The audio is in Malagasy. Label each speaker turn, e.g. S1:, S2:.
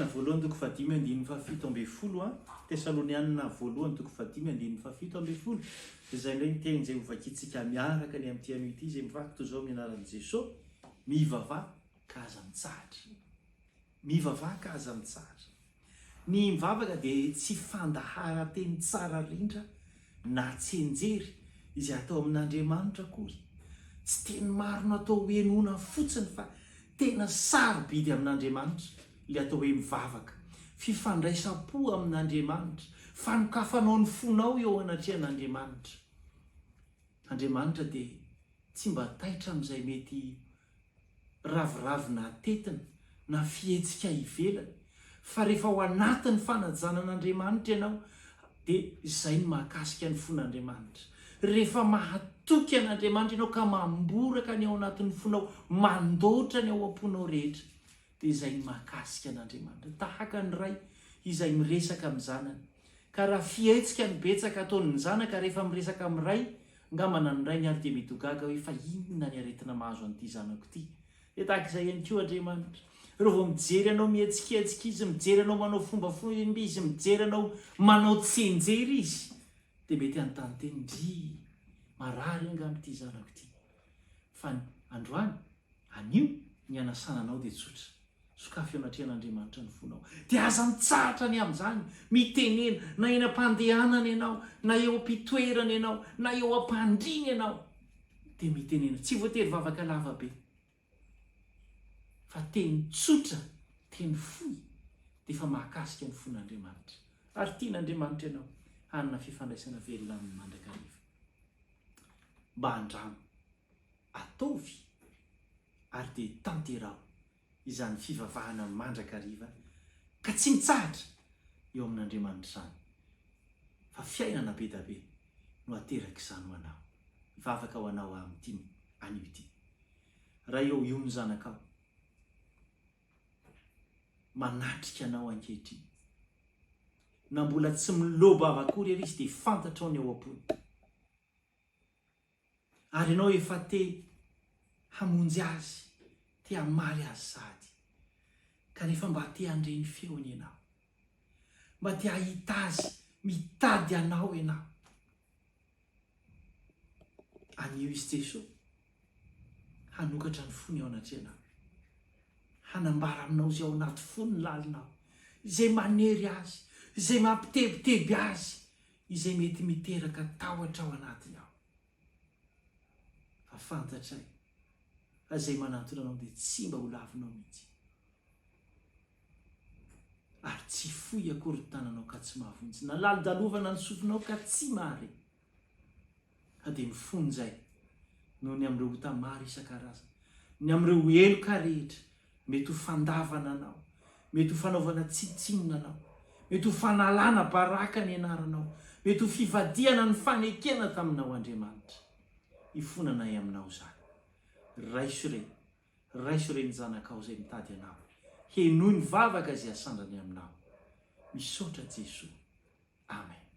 S1: Tesalonianina voalohany toko 5:7 Tesalonianina voalohany toko 5:7 izay ndray ny teny izay hovakitsika miaraka ny amin'ity anio ity izay mivaky toy izao amin'ny anaran'i Jesosy, mivavaka aza mitsahatra. Mivavaka aza mitsahatra. Ny mivavaka dia tsy fandaharan-teny tsara rindra na tsianjery izay atao amin'Andriamanitra akory. Tsy teny maro natao hohenoina fotsiny fa tena sarobidy amin'Andriamanitra ilay atao hoe mivavaka. Fifandraisam-po amin'Andriamanitra, fanokafanao ny fonao eo anatrehan'Andriamanitra. Andriamanitra dia tsy mba taitra amin'izay mety raviravina tetina na fihetsika ivelany, fa rehefa ao anatin'ny fanajanan'Andriamanitra ianao dia izay ny mahakasika ny fon'Andriamanitra. Rehefa mahatoky an'Andriamanitra ianao ka mamboraka ny ao anatin'ny fonao, mandoatra ny ao am-ponao rehetra, dia izay ny mahakasika an'Andriamanitra. Tahaka ny ray izay miresaka amin'ny zanany, ka raha fihetsika ny betsaka ataon'ny zanaka rehefa miresaka amin'ny ray, angambana ny ray ny ary dia mety ho gaga hoe fa inona ny aretina mahazo an'ity zanako ity. Dia tahaka izay ihany koa Andriamanitra. Rehefa vao mijery anao mihetsikehtsika izy, mijery anao manao fombafomba izy, mijery anao manao tsianjery izy, dia mety anontany teny ndry marary angamba ity zanako ity. Fa androany anio ny anasananao dia tsotra. Sokafy ao anatrehan'Andriamanitra ny fonao. Dia aza mitsahatra ny amin'izany, mitenena na eny am-pandehanana ianao, na eo am-pitoerana ianao, na eo am-pandriana ianao, dia mitenena. Tsy voatery vavaka lavabe, fa teny tsotra, teny fohy, dia efa mahakasika ny fon'Andriamanitra. Ary tian'Andriamanitra ianao hanana fifandraisana velona amin'ny mandrakariva. Mba andramo, ataovy, ary dia tanterao izany fivavahana mandrakariva, ka tsy mitsahatra eo amin'Andriamanitra izany. Fa fiainana be da be no ateraka izany ho anao. Vavaka ho anao amin'ity anio ity. Raha eo io ny zanakao, manatrika anao ankehitriny, na mbola tsy milobava akory izy dia fantatra ao ny ao am-pony. Ary ianao efa te hamonjy azy, te hamaly azy sady, kanefa mba te handreny feony ianao, mba te hahita azy mitady anao ianao. Anio izy Jesosy hanokatra ny fony ao anatrehanao, hanambara aminao izay ao anaty fony ny lalinao, izay manery azy, izay mampitebiteby azy, izay mety miteraka tahotra ao anatiny ao. Fa fantatray fa izay manantona anao dia tsy mba ho lavinao mihitsy, ary tsy fohy akory ny tananao ka tsy mahavonjy, na lalidalovana ny sofinao ka tsy mahare, ka dia mifonjay noho ny amin'ireo ota maro isan-karazany, ny amin'ireo heloka rehetra mety ho fandavana anao, mety ho fanaovana tsitsinona anao, mety ho fanalana baraka ny anaranao, mety ho fivadiana ny fanekena taminao Andriamanitra. Ifonanay aminao izany. Raiso re ny zanakao izay mitady anao, henoy ny vavaka izay asandrany aminao. Misaotra Jesosy. Amen.